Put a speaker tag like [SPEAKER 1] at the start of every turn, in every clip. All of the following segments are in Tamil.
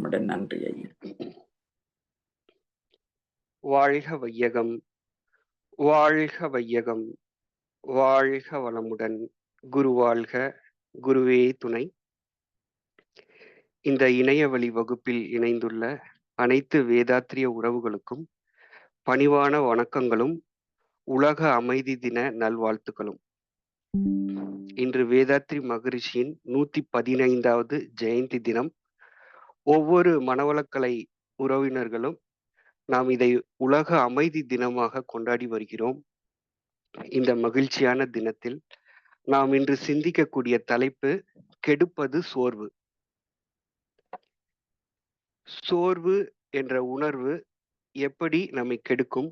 [SPEAKER 1] வளமுடன். நன்றி ஐயா.
[SPEAKER 2] வாழ்க வையகம், வாழ்க வையகம், வாழ்க வளமுடன். குரு வாழ்க, குருவே துணை. இந்த இணையவழி வகுப்பில் இணைந்துள்ள அனைத்து வேதாத்திரிய உறவுகளுக்கும் பணிவான வணக்கங்களும் உலக அமைதி தின நல்வாழ்த்துக்களும். இன்று வேதாத்ரி மகரிஷியின் 115வது ஜெயந்தி தினம். ஒவ்வொரு மனவளக்கலை உறவினர்களும் நாம் இதை உலக அமைதி தினமாக கொண்டாடி வருகிறோம். இந்த மகிழ்ச்சியான தினத்தில் நாம் இன்று சிந்திக்கக்கூடிய தலைப்பு கெடுப்பது சோர்வு. சோர்வு என்ற உணர்வு எப்படி நம்மை கெடுக்கும்,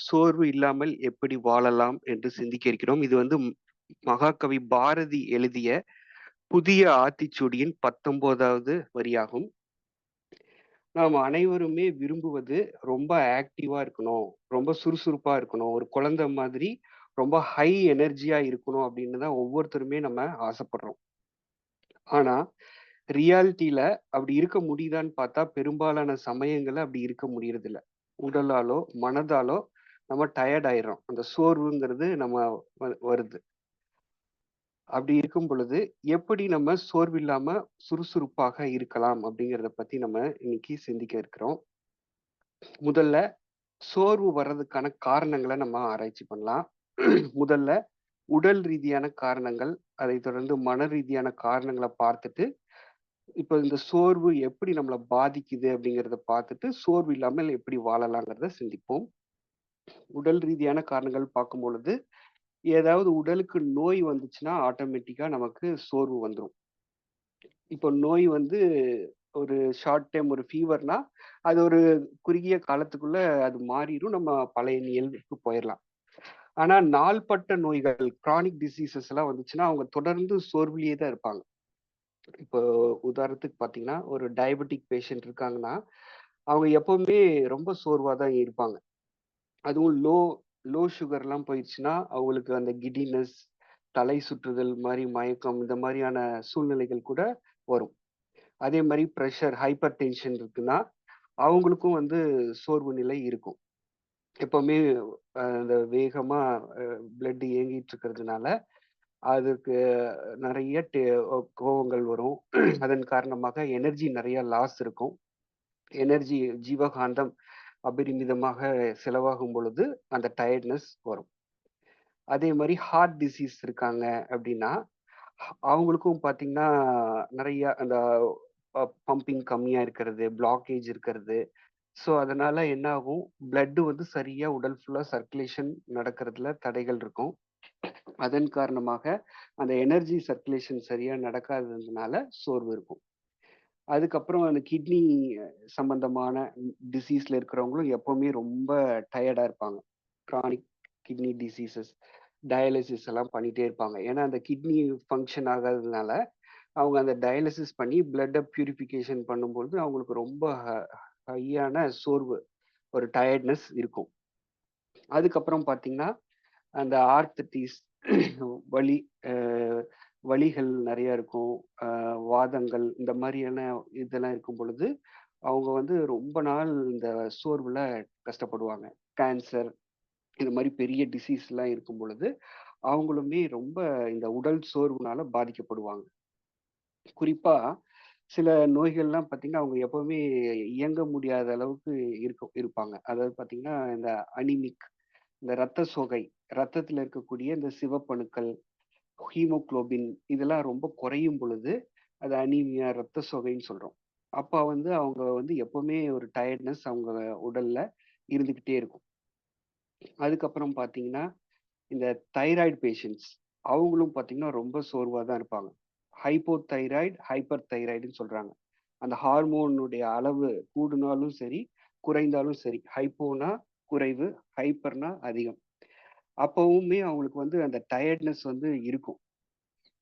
[SPEAKER 2] சோர்வு இல்லாமல் எப்படி வாழலாம் என்று சிந்திக்க இருக்கிறோம். இது மகாகவி பாரதி எழுதிய புதிய ஆத்திச்சூடியின் 19வது வரியாகும். நாம் அனைவருமே விரும்புவது ரொம்ப ஆக்டிவா இருக்கணும், ரொம்ப சுறுசுறுப்பா இருக்கணும், ஒரு குழந்தை மாதிரி ரொம்ப ஹை எனர்ஜியா இருக்கணும் அப்படின்னு தான் ஒவ்வொருத்தருமே நம்ம ஆசைப்படுறோம். ஆனா ரியாலிட்டியில அப்படி இருக்க முடியுதான்னு பார்த்தா பெரும்பாலான சமயங்கள்ல அப்படி இருக்க முடியறது இல்ல. உடலாலோ மனதாலோ நம்ம டயர்ட் ஆயிடுறோம். அந்த சோர்வுங்கிறது நம்ம வருது. அப்படி இருக்கும் பொழுது எப்படி நம்ம சோர்வு இல்லாம சுறுசுறுப்பாக இருக்கலாம் அப்படிங்கிறத பத்தி நம்ம இன்னைக்கு சிந்திக்க இருக்கிறோம். முதல்ல சோர்வு வர்றதுக்கான காரணங்களை நம்ம ஆராய்ச்சி பண்ணலாம். முதல்ல உடல் ரீதியான காரணங்கள், அதை தொடர்ந்து மன ரீதியான காரணங்களை பார்த்துட்டு இப்ப இந்த சோர்வு எப்படி நம்மளை பாதிக்குது அப்படிங்கிறத பார்த்துட்டு சோர்வு இல்லாமல் எப்படி வாழலாங்கிறத சிந்திப்போம். உடல் ரீதியான காரணங்கள் பார்க்கும் பொழுது ஏதாவது உடலுக்கு நோய் வந்துச்சுன்னா ஆட்டோமேட்டிக்கா நமக்கு சோர்வு வந்துடும். இப்போ நோய் ஒரு ஷார்ட் டைம் ஒரு ஃபீவர்னா அது ஒரு குறுகிய காலத்துக்குள்ள அது மாறிடும், நம்ம பழைய இயல்புக்கு போயிடலாம். ஆனா நாள்பட்ட நோய்கள், கிரானிக் டிசீசஸ் எல்லாம் வந்துச்சுன்னா அவங்க தொடர்ந்து சோர்விலேயே தான் இருப்பாங்க. இப்போ உதாரணத்துக்கு பாத்தீங்கன்னா ஒரு டயபெட்டிக் பேஷண்ட் இருக்காங்கன்னா அவங்க எப்பவுமே ரொம்ப சோர்வா தான் இருப்பாங்க. அதுவும் லோ லோ சுகர்லாம் போயிடுச்சுன்னா அவங்களுக்கு அந்த கிடினஸ், தலை சுற்றுதல் மாதிரி மயக்கம், இந்த மாதிரியான சூழ்நிலைகள் கூட வரும். அதே மாதிரி ப்ரெஷர், ஹைப்பர் டென்ஷன் இருக்குன்னா அவங்களுக்கும் சோர்வு நிலை இருக்கும். எப்பவுமே அந்த வேகமா பிளட் இயங்கிட்டு இருக்கிறதுனால அதுக்கு நிறைய கோபங்கள் வரும். அதன் காரணமாக எனர்ஜி நிறைய லாஸ் இருக்கும். எனர்ஜி ஜீவகாந்தம் அபரிமிதமாக செலவாகும் பொழுது அந்த டயர்ட்னஸ் வரும். அதே மாதிரி ஹார்ட் டிசீஸ் இருக்காங்க அப்படின்னா அவங்களுக்கும் பார்த்தீங்கன்னா நிறைய அந்த பம்பிங் கம்மியா இருக்கிறது, பிளாக்கேஜ் இருக்கிறது. ஸோ அதனால என்ன ஆகும், பிளட் சரியா உடல் ஃபுல்லா சர்க்குலேஷன் நடக்கிறதுல தடைகள் இருக்கும். அதன் காரணமாக அந்த எனர்ஜி சர்க்குலேஷன் சரியா நடக்காததுனால சோர்வு இருக்கும். அதுக்கப்புறம் அந்த கிட்னி சம்பந்தமான டிசீஸ்ல இருக்கிறவங்களும் எப்பவுமே ரொம்ப டயர்டா இருப்பாங்க. கிரானிக் கிட்னி டிசீசஸ், டயாலிசிஸ் எல்லாம் பண்ணிட்டே இருப்பாங்க. ஏன்னா அந்த கிட்னி ஃபங்க்ஷன் ஆகாததுனால அவங்க அந்த டயாலிசிஸ் பண்ணி பிளட்டை பியூரிஃபிகேஷன் பண்ணும்பொழுது அவங்களுக்கு ரொம்ப ஹையான சோர்வு, ஒரு டயர்ட்னஸ் இருக்கும். அதுக்கப்புறம் பார்த்தீங்கன்னா அந்த ஆர்த்தடிஸ் வலி, வலிகள் நிறைய இருக்கும், வாதங்கள், இந்த மாதிரியான இதெல்லாம் இருக்கும் பொழுது அவங்க ரொம்ப நாள் இந்த சோர்வுல கஷ்டப்படுவாங்க. கேன்சர், இந்த மாதிரி பெரிய டிசீஸ் எல்லாம் இருக்கும் பொழுது அவங்களுமே ரொம்ப இந்த உடல் சோர்வுனால பாதிக்கப்படுவாங்க. குறிப்பா சில நோய்கள்லாம் பார்த்தீங்கன்னா அவங்க எப்பவுமே இயங்க முடியாத அளவுக்கு இருப்பாங்க. அதாவது பார்த்தீங்கன்னா இந்த அனிமிக், இந்த இரத்த சோகை, ரத்தத்துல இருக்கக்கூடிய இந்த சிவப்பணுக்கள், ஹீமோகுளோபின் இதெல்லாம் ரொம்ப குறையும் பொழுது அது அனீமியா, இரத்த சோகைன்னு சொல்றோம். அப்ப அவங்க எப்பவுமே ஒரு டயர்ட்னஸ் அவங்க உடல்ல இருந்துகிட்டே இருக்கும். அதுக்கப்புறம் பார்த்தீங்கன்னா இந்த தைராய்டு பேஷண்ட்ஸ் அவங்களும் பார்த்தீங்கன்னா ரொம்ப சோர்வா தான் இருப்பாங்க. ஹைப்போ தைராய்டு, ஹைப்பர் தைராய்டுன்னு சொல்றாங்க. அந்த ஹார்மோனுடைய அளவு கூடுனாலும் சரி, குறைந்தாலும் சரி. ஹைப்போனா குறைவு, ஹைப்பர்னா அதிகம். அப்பவுமே அவங்களுக்கு அந்த டயர்ட்னஸ் இருக்கும்.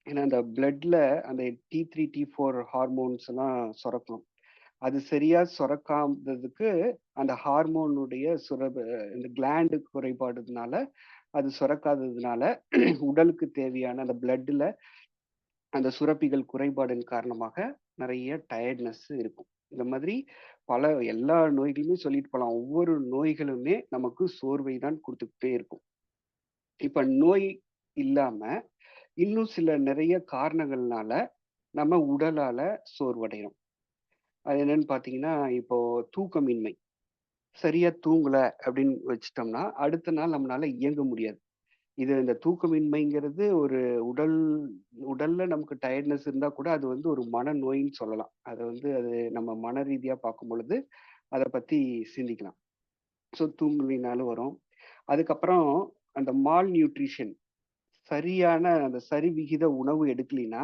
[SPEAKER 2] ஏன்னா அந்த பிளட்ல அந்த T3, T4 ஹார்மோன்ஸ் எல்லாம் சுரக்கும். அது சரியா சுரக்காததுக்கு அந்த ஹார்மோனுடைய இந்த கிளாண்டு குறைபாடுனால அது சுரக்காததுனால உடலுக்கு தேவையான அந்த பிளட்ல அந்த சுரப்பிகள் குறைபாடின் காரணமாக நிறைய டயர்ட்னஸ் இருக்கும். இந்த மாதிரி பல எல்லா நோய்களுமே சொல்லிட்டு போலாம். ஒவ்வொரு நோய்களுமே நமக்கு சோர்வை தான் குடுத்துக்கிட்டே இருக்கும். இப்ப நோய் இல்லாம, இன்னும் சில நிறைய காரணங்கள்னால நம்ம உடலால சோர்வடைறோம். அது என்னன்னு பார்த்தீங்கன்னா, இப்போ தூக்கமின்மை. சரியா தூங்கல அப்படின்னு வச்சுட்டோம்னா, அடுத்த நாள் நம்மனால இயங்க முடியாது. இந்த தூக்கமின்மைங்கிறது ஒரு உடல் உடல்ல நமக்கு டயர்ட்னஸ் இருந்தா கூட அது வந்து ஒரு மனநோயின்னு சொல்லலாம். அது நம்ம மன ரீதியா பார்க்கும் பொழுது, அத பத்தி சிந்திக்கலாம். ஸோ தூங்கலினாலும் வரும். அதுக்கப்புறம் அந்த மால் நியூட்ரிஷன் சரியான அந்த சரிவிகித உணவு எடுக்கலின்னா,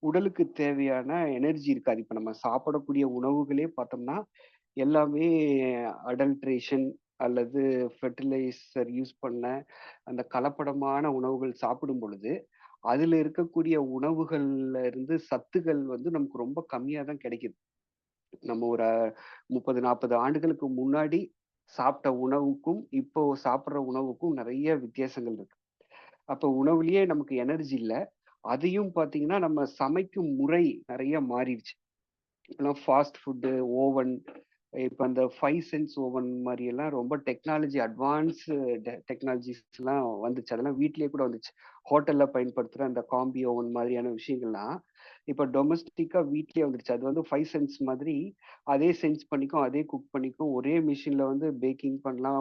[SPEAKER 2] உடலுக்கு தேவையான எனர்ஜி இருக்காது. இப்ப நம்ம சாப்பிடக்கூடிய உணவுகளே பார்த்தோம்னா, எல்லாமே அடல்ட்ரேஷன் அல்லது ஃபெர்டிலைசர் யூஸ் பண்ண அந்த கலப்படமான உணவுகள் சாப்பிடும் பொழுது, அதில இருக்கக்கூடிய உணவுகள்ல இருந்து சத்துக்கள் வந்து நமக்கு ரொம்ப கம்மியா தான் கிடைக்குது. நம்ம ஒரு 30, 40 ஆண்டுகளுக்கு முன்னாடி சாப்பிட்ட உணவுக்கும், இப்போ சாப்பிடுற உணவுக்கும் நெறைய வித்தியாசங்கள் இருக்கு. அப்ப உணவுலயே நமக்கு எனர்ஜி இல்ல. அதையும் பார்த்தீங்கன்னா, நம்ம சமைக்கும் முறை நெறைய மாறிடுச்சு. இப்பலாம் ஃபாஸ்ட் ஃபுட்டு, ஓவன் இப்ப அந்த 5 சென்ஸ் ஓவன் மாரி எல்லாம் ரொம்ப டெக்னாலஜி அட்வான்ஸு டெக்னாலஜிஸ்லாம் வந்துச்சு. அதெல்லாம் வீட்லயே கூட வந்துச்சு. ஹோட்டல்ல பயன்படுத்துற அந்த காம்பி ஓவன் மாதிரியான விஷயங்கள்லாம், இப்ப டொமஸ்டிக்கா வீட்லயே வந்துருச்சு. அது வந்து 5 சென்ஸ் மாதிரி அதே சென்ஸ் பண்ணிக்கும், அதே குக் பண்ணிக்கும். ஒரே மெஷின்ல வந்து பேக்கிங் பண்ணலாம்,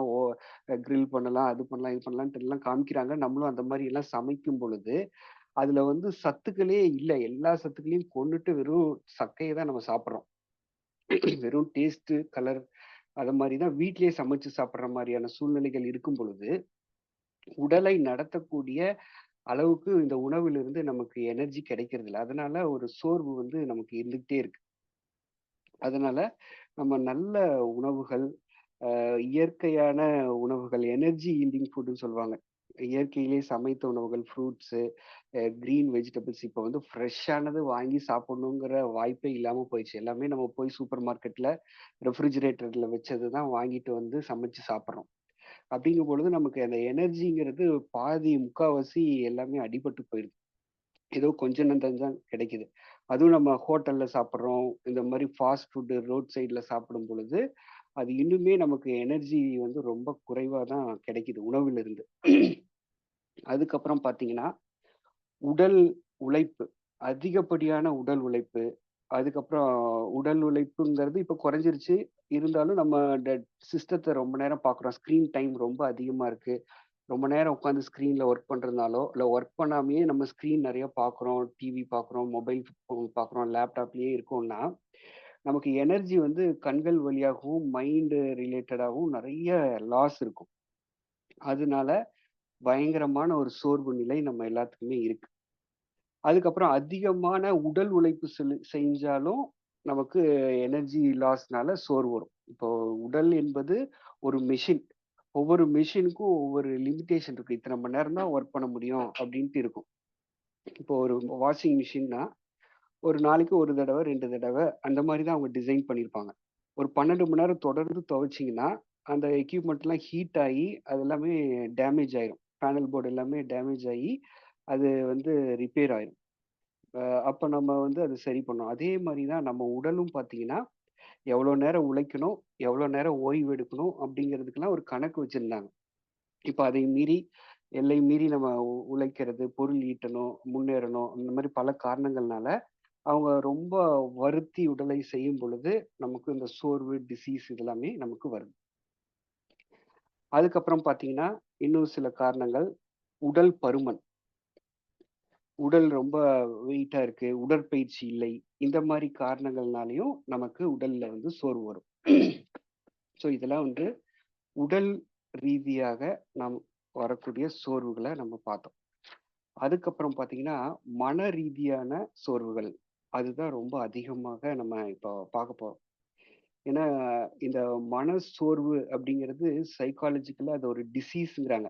[SPEAKER 2] கிரில் பண்ணலாம், அது பண்ணலாம், இது பண்ணலான்ட்டு எல்லாம் காமிக்கிறாங்க. நம்மளும் அந்த மாரி எல்லாம் சமைக்கும் பொழுது, அதுல வந்து சத்துக்களே இல்ல. எல்லா சத்துக்களையும் கொன்னுட்டு வெறும் சக்கைய தான் நம்ம சாப்பிடுறோம். வெறும் டேஸ்ட்டு, கலர் அத மாரி தான் வீட்லயே சமைச்சு சாப்பிடுற மாரியான சூழ்நிலைகள் இருக்கும் பொழுது, உடலை நடத்தக்கூடிய அளவுக்கு இந்த உணவிலிருந்து நமக்கு எனர்ஜி கிடைக்கிறதில்ல. அதனால ஒரு சோர்வு வந்து நமக்கு இருந்துகிட்டே இருக்கு. அதனால நம்ம நல்ல உணவுகள், இயற்கையான உணவுகள், எனர்ஜி யீல்டிங் ஃபுட்ன்னு சொல்லுவாங்க. இயற்கையிலேயே சமைத்த உணவுகள், ஃப்ரூட்ஸு, கிரீன் வெஜிடபிள்ஸ் இப்ப வந்து ஃப்ரெஷ்ஷானது வாங்கி சாப்பிடணுங்கிற வாய்ப்பே இல்லாம போயிடுச்சு. எல்லாமே நம்ம போய் சூப்பர் மார்க்கெட்ல ரெஃப்ரிஜிரேட்டர்ல வச்சது தான் வாங்கிட்டு வந்து சமைச்சு சாப்பிடுறோம். அப்படிங்கும் பொழுது நமக்கு அந்த எனர்ஜிங்கிறது பாதி, முக்காவாசி எல்லாமே அடிபட்டு போயிடுது. ஏதோ கொஞ்சம் நஞ்சம் தான் கிடைக்குது. அதுவும் நம்ம ஹோட்டல்ல சாப்பிடுறோம். இந்த மாரி ஃபாஸ்ட் ஃபுட் ரோட் சைட்ல சாப்பிடும் பொழுது, அது இன்னுமே நமக்கு எனர்ஜி வந்து ரொம்ப குறைவா தான் கிடைக்குது உணவிலிருந்து. அதுக்கப்புறம் பார்த்தீங்கன்னா, உடல் உழைப்பு. அதிகப்படியான உடல் உழைப்பு. அதுக்கப்புறம் உடல் உழைப்புங்கிறது இப்ப குறைஞ்சிருச்சு. இருந்தாலும் நம்ம சிஸ்டத்த ரொம்ப நேரம் பார்க்குறோம். ஸ்க்ரீன் டைம் ரொம்ப அதிகமா இருக்கு. ரொம்ப நேரம் உட்காந்து ஸ்க்ரீன்ல ஒர்க் பண்றதுனாலோ, இல்ல ஒர்க் பண்ணாமயே நம்ம ஸ்க்ரீன் நெறைய பார்க்குறோம். டிவி பார்க்குறோம், மொபைல் ஃபோன் பார்க்குறோம், லேப்டாப்லயே இருக்கோம்னா, நமக்கு எனர்ஜி வந்து கண்கள் வழியாகவும், மைண்ட் ரிலேட்டடாவும் நெறைய லாஸ் இருக்கும். அதனால பயங்கரமான ஒரு சோர்வு நிலை நம்ம எல்லாத்துக்குமே இருக்கு. அதுக்கப்புறம் அதிகமான உடல் உழைப்பு செஞ்சாலும் நமக்கு எனர்ஜி லாஸ்னால சோர்வு வரும். இப்போ உடல் என்பது ஒரு மெஷின். ஒவ்வொரு மெஷினுக்கும் ஒவ்வொரு லிமிட்டேஷன் இருக்கு. இத்தன மணி நேரம் தான் வொர்க் பண்ண முடியும் அப்டின்ட்டு இருக்கும். இப்போ ஒரு வாஷிங் மிஷின்னா, ஒரு நாளைக்கு 1 தடவ, 2 தடவ அந்த மாரி தான் அவங்க டிசைன் பண்ணியிருப்பாங்க. ஒரு 12 மணி நேரம் தொடர்ந்து துவைச்சீங்கன்னா, அந்த எக்யூப்மெண்ட்லாம் ஹீட் ஆயி, அது எல்லாமே டேமேஜ் ஆயிரும். பேனல் போர்ட் எல்லாமே டேமேஜ் ஆயி, அது வந்து ரிப்பேர் ஆயிரும். அ அப்ப நம்ம வந்து அத சரி பண்ணணும். அதே மாரி தான் நம்ம உடலும் பார்த்தீங்கன்னா, எவ்வளோ நேரம் உழைக்கணும், எவ்வளோ நேரம் ஓய்வு எடுக்கணும் அப்படிங்கிறதுக்கெல்லாம் ஒரு கணக்கு வச்சிருந்தாங்க. இப்ப அதை மீறி, எல்லை மீறி நம்ம உழைக்கிறது, பொருள் ஈட்டணும், முன்னேறணும், இந்த மாரி பல காரணங்கள்னால, அவங்க ரொம்ப வருத்தி உடலை செய்யும் பொழுது, நமக்கு இந்த சோர்வு, டிசீஸ் இதெல்லாமே நமக்கு வருது. அதுக்கப்புறம் பார்த்தீங்கன்னா, இன்னும் சில காரணங்கள், உடல் பருமன். உடல் ரொம்ப வெயிட்டா இருக்கு, உடற்பயிற்சி இல்லை. இந்த மாரி காரணங்கள்னாலயும் நமக்கு உடல்ல வந்து சோர்வு வரும். ஸோ இதெல்லாம் வந்து உடல் ரீதியாக நாம் வரக்கூடிய சோர்வுகள நம்ம பார்த்தோம். அதுக்கப்புறம் பார்த்தீங்கன்னா, மன ரீதியான சோர்வுகள். அதுதான் ரொம்ப அதிகமாக நம்ம இப்போ பார்க்க போறோம். ஏன்னா, இந்த மனசோர்வு அப்படிங்கிறது சைக்காலஜிக்கலா அது ஒரு டிசீஸ்ங்கிறாங்க.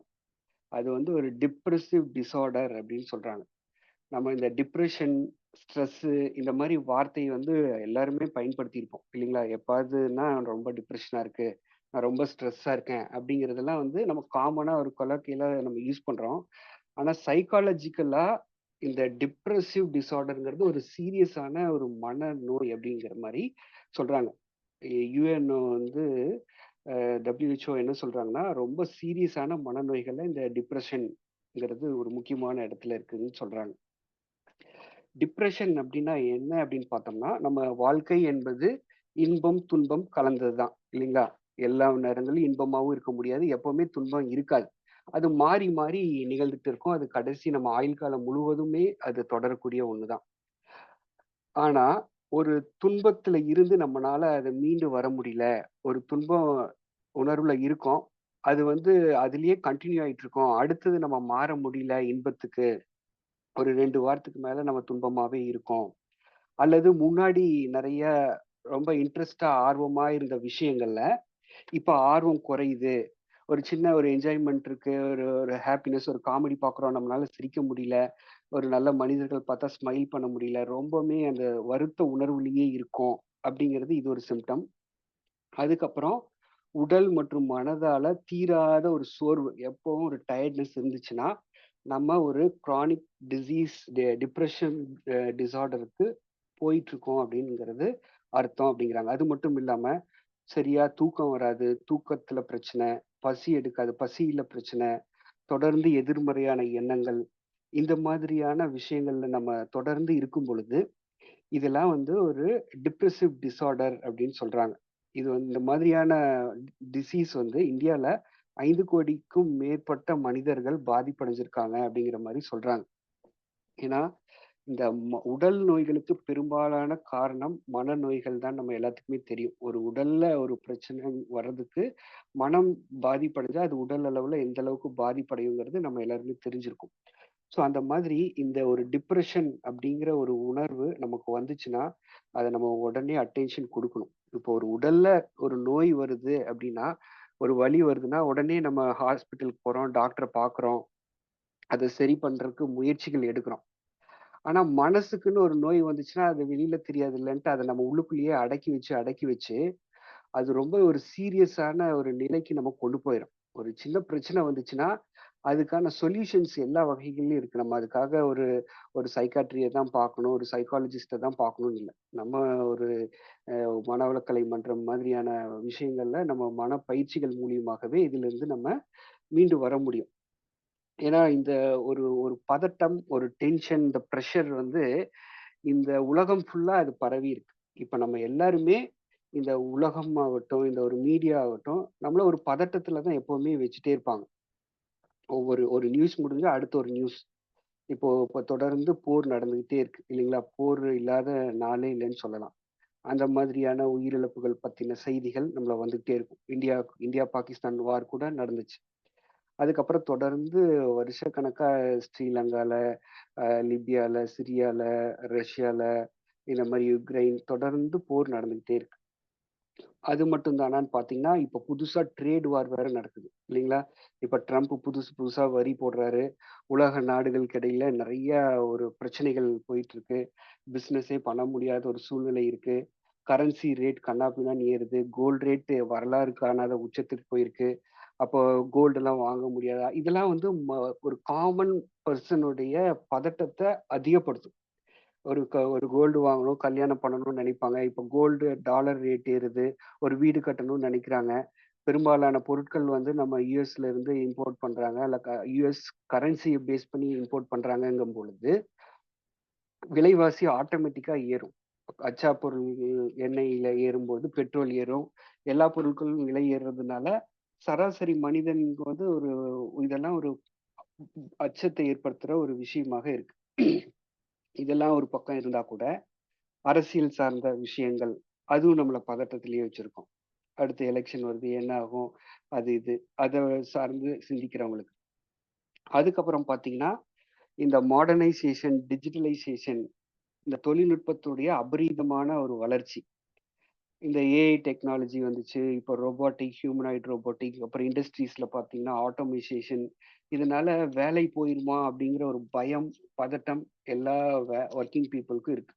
[SPEAKER 2] அது வந்து ஒரு டிப்ரசிவ் டிஸார்டர் அப்படின்னு சொல்றாங்க. நம்ம இந்த டிப்ரஷன், ஸ்ட்ரெஸ்ஸு இந்த மாரி வார்த்தைய வந்து எல்லாருமே பயன்படுத்தியிருப்போம். இல்லைங்களா? எப்பாவதுன்னா ரொம்ப டிப்ரஷனா இருக்கு. நான் ரொம்ப ஸ்ட்ரெஸ்ஸா இருக்கேன். அப்படிங்கிறதெல்லாம் வந்து நம்ம காமனா ஒரு கொலோக்கியலா நம்ம யூஸ் பண்றோம். ஆனா சைக்காலஜிக்கலா இந்த டிப்ரசிவ் டிஸார்டர்ங்கிறது ஒரு சீரியஸான ஒரு மனநோய் அப்படிங்கிற மாரி சொல்றாங்க. யுஎன்ஓ வந்து WHO என்ன சொல்றாங்கன்னா, ரொம்ப சீரியஸான மனநோய்கள்ல இந்த டிப்ரஷன்ங்கிறது ஒரு முக்கியமான இடத்துல இருக்குன்னு சொல்றாங்க. டிப்ரஷன் அப்படின்னா என்ன அப்படின்னு பார்த்தோம்னா, நம்ம வாழ்க்கை என்பது இன்பம், துன்பம் கலந்தது தான் இல்லைங்களா? எல்லா நேரங்களிலும் இன்பமாவும் இருக்க முடியாது. எப்பவுமே துன்பம் இருக்காது. அது மாறி, மாறி நிகழ்ந்துட்டு இருக்கும். அது கடைசி நம்ம ஆயுள் காலம் முழுவதுமே அது தொடரக்கூடிய ஒண்ணு தான். ஆனா, ஒரு துன்பத்துல இருந்து நம்மனால அத மீண்டு வர முடியல. ஒரு துன்பம் உணர்வுல இருக்கோம். அது வந்து அதிலேயே கன்டின்யூ ஆயிட்டு இருக்கோம். அடுத்தது நம்ம மாற முடியல இன்பத்துக்கு. ஒரு 2 வாரத்துக்கு மேல நம்ம துன்பமாவே இருக்கோம். அல்லது முன்னாடி நெறைய ரொம்ப இன்ட்ரெஸ்ட்டா, ஆர்வமா இருந்த விஷயங்கள்ல, இப்ப ஆர்வம் குறையுது. ஒரு சின்ன ஒரு என்ஜாய்மென்ட் இருக்கு. ஒரு ஒரு ஹேப்பினஸ், ஒரு காமெடி பார்க்குறோம். நம்மளால சிரிக்க முடியல. ஒரு நல்ல மனிதர்கள் பார்த்தா ஸ்மைல் பண்ண முடியல. ரொம்பவுமே அந்த வருத்த உணர்வுலயே இருக்கோம். அப்படிங்கிறது இது ஒரு சிம்ப்டம். அதுக்கப்புறம் உடல் மற்றும் மனதால தீராத ஒரு சோர்வு, எப்பவும் ஒரு டயர்ட்னஸ் இருந்துச்சுன்னா, நம்ம ஒரு கிரானிக் டிசீஸ் டிப்ரஷன் டிஸார்டருக்கு போயிட்டுருக்கோம் அப்படிங்கிறது அர்த்தம் அப்படிங்கிறாங்க. அது மட்டும் இல்லாம, சரியா தூக்கம் வராது, தூக்கத்துல பிரச்சனை, பசி எடுக்காது, பசியில பிரச்சனை, தொடர்ந்து எதிர்மறையான எண்ணங்கள், இந்த மாதிரியான விஷயங்கள்ல நம்ம தொடர்ந்து இருக்கும் பொழுது, இதெல்லாம் வந்து ஒரு டிப்ரசிவ் டிஸார்டர் அப்படின்னு சொல்றாங்க. இது வந்து இந்த மாதிரியான டிசீஸ் வந்து இந்தியால 5,00,00,000க்கும் மேற்பட்ட மனிதர்கள் பாதிப்படைஞ்சிருக்காங்க அப்படிங்கிற மாரி சொல்றாங்க. ஏன்னா, இந்த உடல் நோய்களுக்கு பெரும்பாலான காரணம் மனநோய்கள் தான் நம்ம எல்லாத்துக்குமே தெரியும். ஒரு உடல்ல ஒரு பிரச்சனை வர்றதுக்கு மனம் பாதிப்படைஞ்சா, அது உடல் அளவுல எந்த அளவுக்கு பாதிப்படையுங்கிறது நம்ம எல்லாருமே தெரிஞ்சிருக்கும். ஸோ அந்த மாதிரி இந்த ஒரு டிப்ரஷன் அப்படிங்கிற ஒரு உணர்வு நமக்கு வந்துச்சுன்னா, அத நம்ம உடனே அட்டென்ஷன் குடுக்கணும். இப்போ ஒரு உடல்ல ஒரு நோய் வருது அப்படின்னா, ஒரு வலி வருதுன்னா, உடனே நம்ம ஹாஸ்பிட்டலுக்கு போறோம், டாக்டர பார்க்குறோம். அத சரி பண்றதுக்கு முயற்சிகள் எடுக்கிறோம். ஆனா மனசுக்குன்னு ஒரு நோய் வந்துச்சுன்னா, அது வெளியில தெரியாதுல்லன்ட்டு அத நம்ம உள்ளுக்குள்ளேயே அடக்கி வச்சு, அடக்கி வச்சு, அது ரொம்ப ஒரு சீரியஸான ஒரு நிலைக்கு நம்ம கொண்டு போயிரும். ஒரு சின்ன பிரச்சனை வந்துச்சுன்னா, அதுக்கான சொல்யூஷன்ஸ் எல்லா வகைகள்லயும் இருக்கு. நம்ம அதுக்காக ஒரு ஒரு சைக்காட்ரிய தான் பார்க்கணும், ஒரு சைக்காலஜிஸ்ட்ட தான் பார்க்கணும்னு இல்ல. நம்ம ஒரு மனவளக்கலை மன்றம் மாதிரியான விஷயங்கள்ல நம்ம மனப்பயிற்சிகள் மூலியமாகவே இதிலிருந்து நம்ம மீண்டு வர முடியும். ஏன்னா இந்த ஒரு ஒரு பதட்டம், ஒரு டென்ஷன், இந்த பிரஷர் வந்து இந்த உலகம் ஃபுல்லா அது பரவி இருக்கு. இப்ப நம்ம எல்லாருமே இந்த உலகம் ஆகட்டும், இந்த ஒரு மீடியா ஆகட்டும், நம்மள ஒரு பதட்டத்துல தான் எப்பவுமே வச்சுட்டே இருப்பாங்க. ஒவ்வொரு ஒரு நியூஸ் முடிஞ்சா அடுத்த ஒரு நியூஸ். இப்போ தொடர்ந்து போர் நடந்துகிட்டே இருக்கு இல்லைங்களா? போர் இல்லாத நாளே இல்லன்னு சொல்லலாம். அந்த மாதிரியான உயிரிழப்புகள் பத்தின செய்திகள் நம்மள வந்துகிட்டே இருக்கும். இந்தியா, பாகிஸ்தான் வார் கூட நடந்துச்சு. அதுக்கப்புறம் தொடர்ந்து வருஷக்கணக்கா ஸ்ரீலங்கால, லிபியால, சிரியால, ரஷ்யால, இந்த மாரி யுக்ரைன் தொடர்ந்து போர் நடந்துகிட்டே இருக்கு. அது மட்டும் தானான்னு பார்த்தீங்கன்னா, இப்ப புதுசா ட்ரேட் வார் வேற நடக்குது. இல்லைங்களா? இப்ப ட்ரம்ப் புதுசு புதுசா வரி போடுறாரு. உலக நாடுகளுக்கு இடையில நெறைய ஒரு பிரச்சனைகள் போயிட்டு இருக்கு. பிசினஸே பண்ண முடியாத ஒரு சூழ்நிலை இருக்கு. கரன்சி ரேட் கன்னாபின்னான்னு ஏறுது. கோல்ட் ரேட் வரலாறு காணாத உச்சத்துக்கு போயிருக்கு. அப்போ கோல்டுலாம் வாங்க முடியாதா? இதெல்லாம் வந்து ஒரு காமன் பெர்சனுடைய பதட்டத்த அதிகப்படுத்தும். ஒரு கோல்டு வாங்கணும், கல்யாணம் பண்ணணும்னு நெனைப்பாங்க. இப்ப கோல்டு, டாலர் ரேட் ஏறுது. ஒரு வீடு கட்டணும்னு நெனைக்கிறாங்க. பெரும்பாலான பொருட்கள் வந்து நம்ம யுஎஸ்ல இருந்து இம்போர்ட் பண்றாங்க. இல்ல யுஎஸ் கரன்சிய பேஸ் பண்ணி இம்போர்ட் பண்றாங்கங்கும் பொழுது, விலைவாசி ஆட்டோமேட்டிக்கா ஏறும். கச்சா பொருள் எண்ணெயில ஏறும்போது பெட்ரோல் ஏறும். எல்லா பொருட்களும் விலை ஏறுறதுனால, சராசரி மனிதனுக்கு வந்து ஒரு இதெல்லாம் ஒரு அச்சத்தை ஏற்படுத்துற ஒரு விஷயமாக இருக்கு. இதெல்லாம் ஒரு பக்கம் இருந்தா கூட அரசியல் சார்ந்த விஷயங்கள், அதுவும் நம்மள பதட்டத்திலேயே வச்சிருக்கும். அடுத்து எலக்ஷன் வருது, என்ன ஆகும்? அது இது. அத சார்ந்து சிந்திக்கிறவங்களுக்கு. அதுக்கப்புறம் பார்த்தீங்கன்னா, இந்த மாடர்னைசேஷன், டிஜிட்டலைசேஷன் இந்த தொழில்நுட்பத்துடைய அபரீதமான ஒரு வளர்ச்சி. இந்த ஏஐ டெக்னாலஜி வந்துச்சு. இப்போ ரோபோட்டிக், ஹியூமனாய்டு ரோபோட்டிக், அப்புறம் இண்டஸ்ட்ரீஸ்ல பார்த்தீங்கன்னா, ஆட்டோமேஷேஷன் இதனால வேலை போயிருமா? அப்படிங்கிற ஒரு பயம், பதட்டம் எல்லா வொர்க்கிங் பீப்பிள்க்கும் இருக்கு.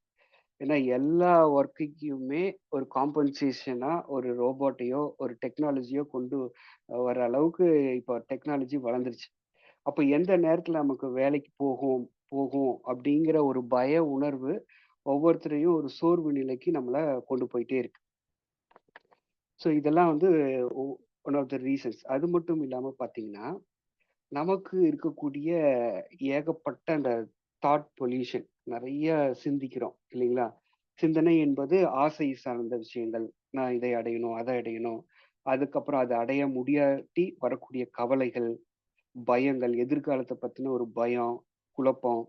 [SPEAKER 2] ஏன்னா எல்லா ஒர்க்குக்குமே ஒரு காம்பன்சேஷனா ஒரு ரோபோட்டையோ, ஒரு டெக்னாலஜியோ கொண்டு வர அளவுக்கு இப்போ டெக்னாலஜி வளர்ந்துருச்சு. அப்ப எந்த நேரத்துல நமக்கு வேலைக்கு போகும்? போகும் அப்படிங்கிற ஒரு பய உணர்வு ஒவ்வொருத்தரையும் ஒரு சோர்வு நிலைக்கு நம்மள கொண்டு போயிட்டே இருக்கு. ஸோ இதெல்லாம் வந்து ஒன் ஆஃப் த ரீசன்ஸ். அது மட்டும் இல்லாம பார்த்தீங்கன்னா, நமக்கு இருக்கக்கூடிய ஏகப்பட்ட அந்த தாட் பொல்யூஷன் நெறைய சிந்திக்கிறோம் இல்லைங்களா? சிந்தனை என்பது ஆசை சார்ந்த விஷயங்கள். நான் இதை அடையணும், அதை அடையணும். அதுக்கப்புறம் அத அடைய முடியாட்டி வரக்கூடிய கவலைகள், பயங்கள், எதிர்காலத்த பத்தின ஒரு பயம், குழப்பம்.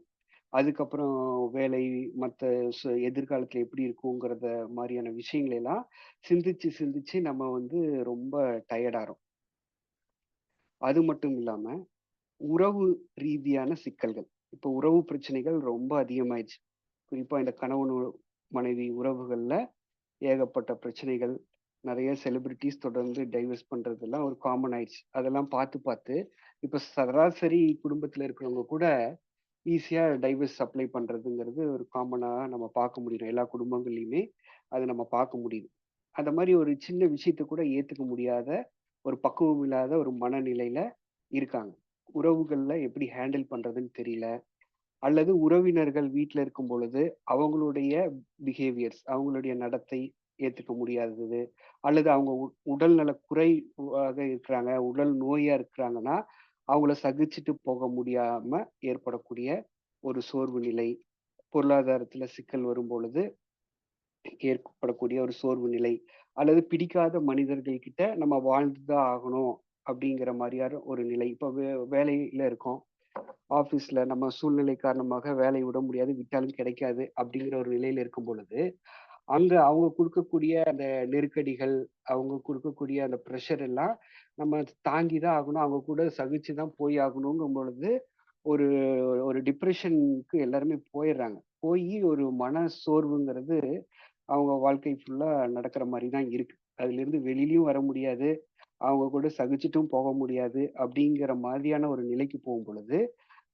[SPEAKER 2] அதுக்கப்புறம் வேலை, மத்த எதிர்காலத்துல எப்படி இருக்குங்கிறத மாரியான விஷயங்களை எல்லாம் சிந்திச்சு, சிந்திச்சு நம்ம வந்து ரொம்ப டயர்ட் ஆறோம். அது மட்டும் இல்லாம, உறவு ரீதியான சிக்கல்கள். இப்போ உறவு பிரச்சனைகள் ரொம்ப அதிகமாயிருச்சு. குறிப்பா இந்த கணவன் மனைவி உறவுகள்ல ஏகப்பட்ட பிரச்சனைகள். நெறைய செலிபிரிட்டீஸ் தொடர்ந்து டைவர்ஸ் பண்றதெல்லாம் ஒரு காமன் ஆயிடுச்சு. அதெல்லாம் பார்த்து, பார்த்து இப்ப சராசரி குடும்பத்துல இருக்கிறவங்க கூட ஈஸியா டைவர்ஸ் அப்ளை பண்றதுங்கிறது ஒரு காமனா நம்ம பார்க்க முடியும். எல்லா குடும்பங்கள்லயுமே அத நம்ம பார்க்க முடியுது. அந்த மாரி ஒரு சின்ன விஷயத்த கூட ஏத்துக்க முடியாத, ஒரு பக்குவம் இல்லாத ஒரு மனநிலையில இருக்காங்க. உறவுகள்ல எப்படி ஹேண்டில் பண்றதுன்னு தெரியல. அல்லது உறவினர்கள் வீட்ல இருக்கும் பொழுது, அவங்களுடைய பிஹேவியர்ஸ் அவங்களுடைய நடத்தை ஏத்துக்க முடியாதது. அல்லது அவங்க உடல்நல குறைவாக இருக்கிறாங்க, உடல் நோயா இருக்கிறாங்கன்னா, அவங்கள சகிச்சுட்டு போக முடியாம ஏற்படக்கூடிய ஒரு சோர்வு நிலை. பொருளாதாரத்துல சிக்கல் வரும்பொழுது ஏற்படக்கூடிய ஒரு சோர்வு நிலை. அல்லது பிடிக்காத மனிதர்கள் கிட்ட நம்ம வாழ்ந்து தான் ஆகணும் அப்படிங்கிற மாரியான ஒரு நிலை. இப்ப வேலையில இருக்கோம். ஆஃபீஸ்ல நம்ம சூழ்நிலை காரணமாக வேலைய விட முடியாது, விட்டாலும் கிடைக்காது அப்படிங்கிற ஒரு நிலையில இருக்கும் பொழுது, அங்க அவங்க குடுக்கக்கூடிய அந்த நெருக்கடிகள், அவங்க குடுக்கக்கூடிய அந்த பிரஷர் எல்லாம் நம்ம தாங்கி தான் ஆகணும். அவங்க கூட சகிச்சு தான் போய் ஆகணுங்கும் பொழுது, ஒரு ஒரு டிப்ரஷனுக்கு எல்லாருமே போயிர்றாங்க. போயி ஒரு மன சோர்வுங்கிறது அவங்க வாழ்க்கை ஃபுல்லா நடக்கிற மாரி தான் இருக்கு. அதிலிருந்து வெளிலயும் வர முடியாது. அவங்க கூட சகிச்சுட்டும் போக முடியாது. அப்படிங்கிற மாதிரியான ஒரு நிலைக்கு போகும் பொழுது,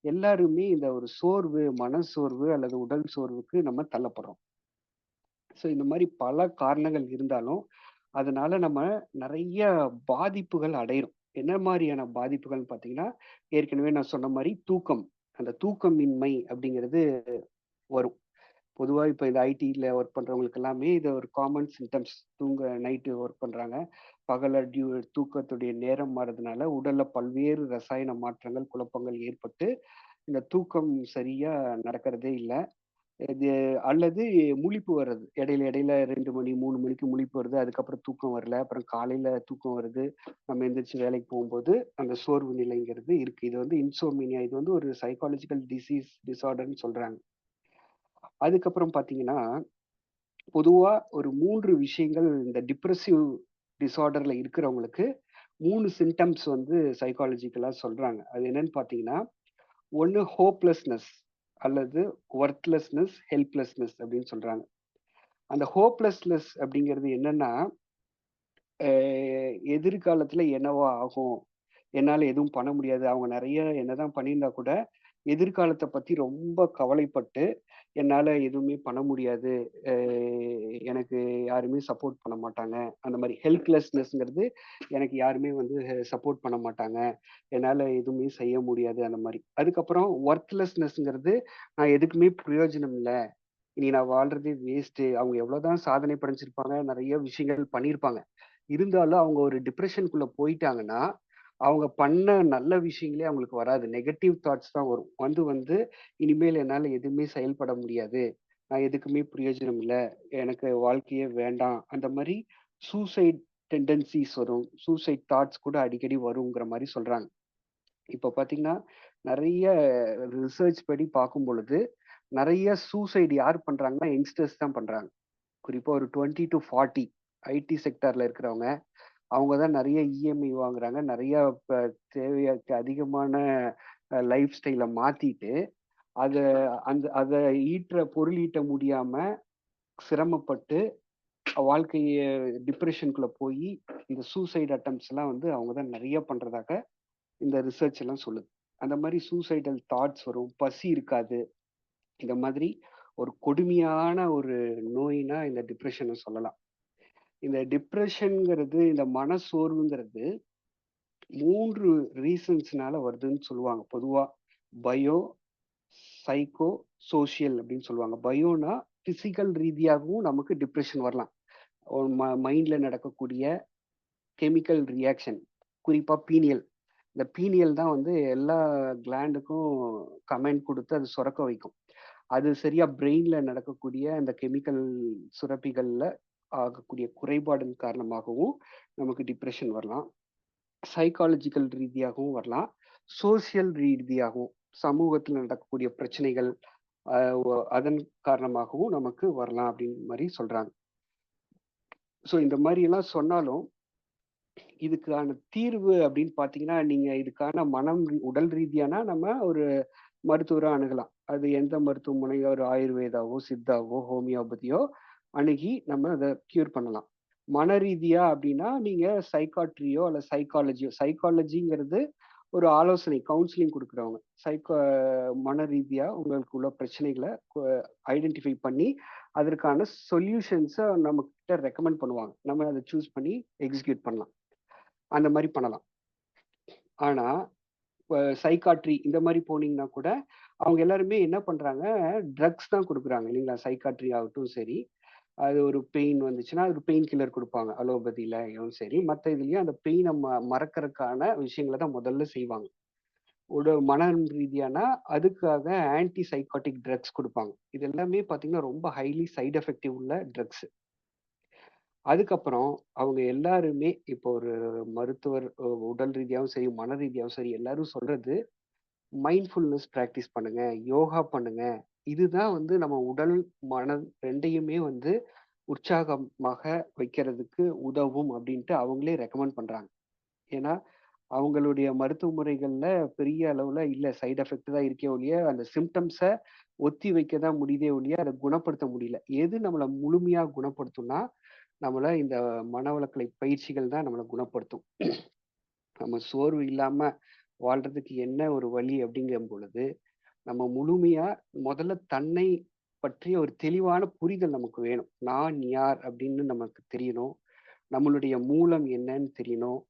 [SPEAKER 2] எல்லாருமே இந்த ஒரு சோர்வு, மனச்சோர்வு அல்லது உடல் சோர்வுக்கு நம்ம தள்ளப்படுறோம். ஸோ இந்த மாரி பல காரணங்கள் இருந்தாலும், அதனால நம்ம நெறைய பாதிப்புகள் அடையிறோம். என்ன மாரியான பாதிப்புகள்னு பார்த்தீங்கன்னா, ஏற்கனவே நான் சொன்ன மாரி தூக்கம். அந்த தூக்கமின்மை அப்படிங்கிறது வரும். பொதுவா இப்ப இந்த ஐடில ஒர்க் பண்றவங்களுக்கு எல்லாமே இது ஒரு காமன் சிம்ப்டம்ஸ். நைட்டு ஒர்க் பண்றாங்க. பகல்ல தூக்கத்துடைய நேரம் மாறதுனால உடல்ல பல்வேறு ரசாயன மாற்றங்கள், குழப்பங்கள் ஏற்பட்டு, இந்த தூக்கம் சரியா நடக்கிறதே இல்ல. இது அல்லது முழிப்பு வர்றது. இடையில இடையில 2 மணி, 3 மணிக்கு முழிப்பு வருது. அதுக்கப்புறம் தூக்கம் வரல. அப்புறம் காலையில தூக்கம் வருது. நம்ம எந்திரிச்சு வேலைக்கு போகும்போது, அந்த சோர்வு நிலைங்கிறது இருக்கு. இது வந்து இன்சோம்னியா. இது வந்து ஒரு சைக்காலஜிக்கல் டிஸார்டர்ன்னு சொல்றாங்க. அதுக்கப்புறம் பார்த்தீங்கன்னா, பொதுவா ஒரு 3 விஷயங்கள் இந்த டிப்ரசிவ் டிஸார்டர்ல இருக்கிறவங்களுக்கு 3 சிம்ப்டம்ஸ் வந்து சைக்காலஜிக்கலா சொல்றாங்க. அது என்னன்னு பார்த்தீங்கன்னா, 1 ஹோப்லெஸ்னஸ் அல்லது வொர்த்லெஸ்னஸ், ஹெல்ப்லெஸ்னஸ் அப்படின்னு சொல்றாங்க. அந்த ஹோப்லெஸ்னஸ் அப்படிங்கிறது என்னன்னா, அ எதிர்காலத்துல என்னவா ஆகும்? என்னால எதுவும் பண்ண முடியாது. அவங்க நெறைய என்னதான் பண்ணியிருந்தா கூட, எதிர்காலத்த பத்தி ரொம்ப கவலைப்பட்டு, என்னால எதுவுமே பண்ண முடியாது. அ எனக்கு யாருமே சப்போர்ட் பண்ண மாட்டாங்க. அந்த மாரி ஹெல்ப்லெஸ்னஸ்ங்கிறது எனக்கு யாருமே வந்து சப்போர்ட் பண்ண மாட்டாங்க. என்னால எதுவுமே செய்ய முடியாது அந்த மாரி. அதுக்கப்புறம் வொர்த்லெஸ்னஸ்ங்கிறது நான் எதுக்குமே பிரயோஜனம் இல்ல. இனி நான் வாழ்றதே வேஸ்ட்டு. அவங்க எவ்வளோதான் சாதனை படைச்சிருப்பாங்க, நெறைய விஷயங்கள் பண்ணியிருப்பாங்க. இருந்தாலும் அவங்க ஒரு டிப்ரஷனுக்குள்ள போயிட்டாங்கன்னா, அவங்க பண்ண நல்ல விஷயங்களே அவங்களுக்கு வராது. நெகட்டிவ் தாட்ஸ் தான் வரும். வந்து வந்து இனிமேல் என்னால எதுவுமே செயல்பட முடியாது. நான் எதுக்குமே பிரயோஜனம் இல்ல. எனக்கு வாழ்க்கையே வேண்டாம். அந்த மாரி சூசைட் டெண்டன்சிஸ் வரும். சூசைட் தாட்ஸ் கூட அடிக்கடி வருங்கிற மாரி சொல்றாங்க. இப்ப பார்த்தீங்கன்னா, நெறைய ரிசர்ச் படி பார்க்கும் பொழுது, நெறைய சூசைட் யார் பண்றாங்கன்னா, யங்ஸ்டர்ஸ் தான் பண்றாங்க. குறிப்பா ஒரு 20 டூ 40 ஐடி செக்டார்ல இருக்கிறவங்க, அவங்க தான் நெறைய இஎம்ஐ வாங்குறாங்க. நெறைய இப்ப தேவைக்கு அதிகமான லைஃப் ஸ்டைல மாத்திட்டு, அத அத பொருள் ஈட்ட முடியாம சிரமப்பட்டு வாழ்க்கைய டிப்ரஷனுக்குள்ள போயி, இந்த சூசைட் அட்டெம்ப்ட்ஸ்லாம் வந்து அவங்க தான் நெறைய பண்றதாக இந்த ரிசர்ச் எல்லாம் சொல்லுது. அந்த மாரி சூசைடல் தாட்ஸ் வரும். பசி இருக்காது. இந்த மாதிரி ஒரு கொடுமையான ஒரு நோயினா இந்த டிப்ரஷன சொல்லலாம். இந்த டிப்ரஷன்ங்கிறது, இந்த மனசோர்வுங்கிறது 3 ரீசன்ஸ்னால வருதுன்னு சொல்லுவாங்க. பொதுவா பயம், சைக்கோ சோஷியல் அப்படின்னு சொல்லுவாங்க. பயோனா பிசிக்கல் ரீதியாகவும் நமக்கு டிப்ரெஷன் வரலாம். மைண்ட்ல நடக்கக்கூடிய கெமிக்கல் ரியாக்ஷன், குறிப்பா பீனியல். இந்த பீனியல் தான் வந்து எல்லா கிளாண்டுக்கும் கமெண்ட் குடுத்து அது சுரக்க வைக்கும். அது சரியா பிரெயின்ல நடக்கக்கூடிய அந்த கெமிக்கல் சுரப்பிகள்ல ஆகக்கூடிய குறைபாடின் காரணமாகவும் நமக்கு டிப்ரெஷன் வரலாம். சைக்காலஜிக்கல் ரீதியாகவும் வரலாம். சோசியல் ரீதியாகவும் சமூகத்துல நடக்கக்கூடிய பிரச்சனைகள் அதன் காரணமாகவும் நமக்கு வரலாம் அப்படின்னு மாரி சொல்றாங்க. ஸோ இந்த மாரி எல்லாம் சொன்னாலும், இதுக்கான தீர்வு அப்படின்னு பார்த்தீங்கன்னா, நீங்க இதுக்கான உடல் ரீதியானா நம்ம ஒரு மருத்துவர அணுகலாம். அது எந்த மருத்துவமனையோ, ஒரு ஆயுர்வேதாவோ, சித்தாவோ, ஹோமியோபதியோ அணுகி நம்ம அத கியூர் பண்ணலாம். மன ரீதியா அப்படின்னா, நீங்க சைக்காட்ரியோ அல்ல சைக்காலஜியோ சைக்காலஜிங்கிறது ஒரு ஆலோசனை, கவுன்சிலிங் குடுக்குறவங்க. மன ரீதியா உங்களுக்கு உள்ள பிரச்சனைகள ஐடென்டிஃபை பண்ணி, அதற்கான சொல்யூஷன்ஸ நம்மகிட்ட ரெக்கமெண்ட் பண்ணுவாங்க. நம்ம அத சூஸ் பண்ணி எக்ஸிக்யூட் பண்ணலாம். அந்த மாரி பண்ணலாம். ஆனா, இப்ப சைக்காட்ரி இந்த மாரி போனீங்கன்னா கூட, அவங்க எல்லாருமே என்ன பண்றாங்க, ட்ரக்ஸ் தான் குடுக்குறாங்க இல்லைங்களா? சைக்காட்ரி ஆகட்டும் சரி. அது ஒரு பெயின் வந்துச்சுன்னா, அது பெயின் கில்லர் குடுப்பாங்க. அலோபதிலயும் சரி, மத்த இதுலயும் அந்த பெயின மறக்கறக்கான விஷயங்கள தான் முதல்ல செய்வாங்க. மனம் ரீதியானா, அதுக்காக ஆன்டி சைக்காட்டிக் ட்ரக்ஸ் குடுப்பாங்க. இது எல்லாமே பார்த்தீங்கன்னா, ரொம்ப ஹைலி சைட் எஃபெக்டிவ் உள்ள ட்ரக்ஸ். அதுக்கப்புறம் அவங்க எல்லாருமே இப்போ ஒரு மருத்துவர் உடல் ரீதியாவும் சரி, மன ரீதியாவும் சரி எல்லாரும் சொல்றது, மைண்ட்ஃபுல்னஸ் பிராக்டிஸ் பண்ணுங்க, யோகா பண்ணுங்க. இதுதான் வந்து நம்ம உடல், மனம் 2யுமே வந்து உற்சாகமாக வைக்கிறதுக்கு உதவும் அப்படின்ட்டு அவங்களே ரெக்கமெண்ட் பண்றாங்க. ஏன்னா, அவங்களுடைய மருத்துவ முறைகள்ல பெரிய அளவுல இல்ல சைட் எஃபெக்ட் தான் இருக்கே ஒழிய, அந்த சிம்ப்டம்ஸ ஒத்தி வைக்க தான் முடியுதே ஒழிய, அத குணப்படுத்த முடியல. எது நம்மள முழுமையா குணப்படுத்தும்னா, நம்மள இந்த மனவளக்கலை பயிற்சிகள் தான் நம்மள குணப்படுத்தும். நம்ம சோர்வு இல்லாம வாழ்றதுக்கு என்ன ஒரு வழி அப்படிங்கும் பொழுது, நம்ம முழுமையா முதல்ல தன்னை பற்றிய ஒரு தெளிவான புரிதல் நமக்கு வேணும். நான் யார் அப்படின்னு நமக்கு தெரியணும். நம்மளுடைய மூலம் என்னன்னு தெரியணும்.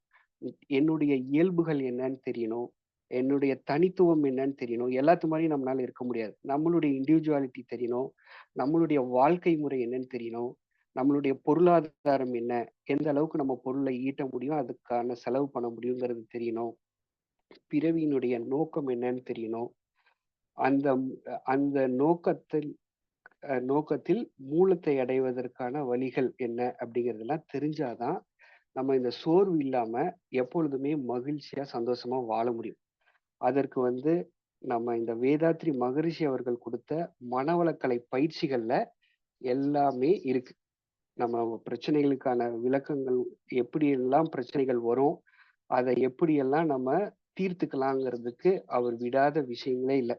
[SPEAKER 2] என்னுடைய இயல்புகள் என்னன்னு தெரியணும். என்னுடைய தனித்துவம் என்னன்னு தெரியணும். எல்லாத்து மாரியும் நம்மளால இருக்க முடியாது. நம்மளுடைய இண்டிவிஜுவாலிட்டி தெரியணும். நம்மளுடைய வாழ்க்கை முறை என்னன்னு தெரியணும். நம்மளுடைய பொருளாதாரம் என்ன? எந்த அளவுக்கு நம்ம பொருளை ஈட்ட முடியும், அதுக்கான செலவு பண்ண முடியுங்கிறது தெரியணும். பிறவியினுடைய நோக்கம் என்னன்னு தெரியணும். அந்த அந்த நோக்கத்தில் மூலத்தை அடைவதற்கான வழிகள் என்ன அப்படிங்கிறதெல்லாம் தெரிஞ்சாதான், நம்ம இந்த சோர்வு இல்லாம எப்பொழுதுமே மகிழ்ச்சியா, சந்தோஷமா வாழ முடியும். அதற்கு வந்து நம்ம இந்த வேதாத்ரி மகரிஷி அவர்கள் குடுத்த மனவளக்கலை பயிற்சிகள்ல எல்லாமே இருக்கு. நம்ம பிரச்சனைகளுக்கான விளக்கங்கள் எப்படியெல்லாம் பிரச்சனைகள் வரும், அத எப்படியெல்லாம் நம்ம தீர்த்துக்கலாங்கிறதுக்கு அவர் விடாத விஷயங்களே இல்ல.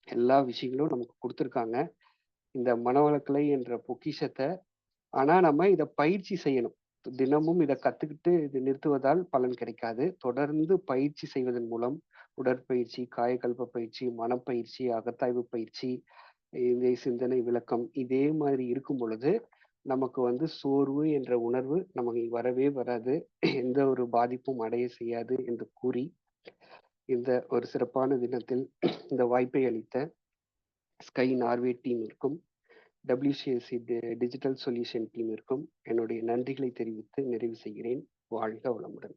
[SPEAKER 2] எல்லா விஷயங்களும் நமக்கு குடுத்துருக்காங்க. இந்த மனவளக்கலை என்ற பொக்கிஷத்த ஆனா நம்ம இத பயிற்சி செய்யணும். தினமும் இத கத்துக்கிட்டு இது நிறுத்துவதால் பலன் கிடைக்காது. தொடர்ந்து பயிற்சி செய்வதன் மூலம் உடற்பயிற்சி, காயகல்ப பயிற்சி, மனப்பயிற்சி, அகத்தாய்வு பயிற்சி, இந்த சிந்தனை விளக்கம் இதே மாதிரி இருக்கும் பொழுது, நமக்கு வந்து சோர்வு என்ற உணர்வு நமக்கு வரவே வராது. எந்த ஒரு பாதிப்பும் அடைய செய்யாது என்று கூறி, இந்த ஒரு சிறப்பான தினத்தில் இந்த வாய்ப்பை அளித்த ஸ்கை நார்வே டீமிற்கும் WCSC டிஜிட்டல் சொல்யூஷன் டீமிற்கும் என்னுடைய நன்றிகளை தெரிவித்து நிறைவு செய்கிறேன். வாழ்க வளமுடன்.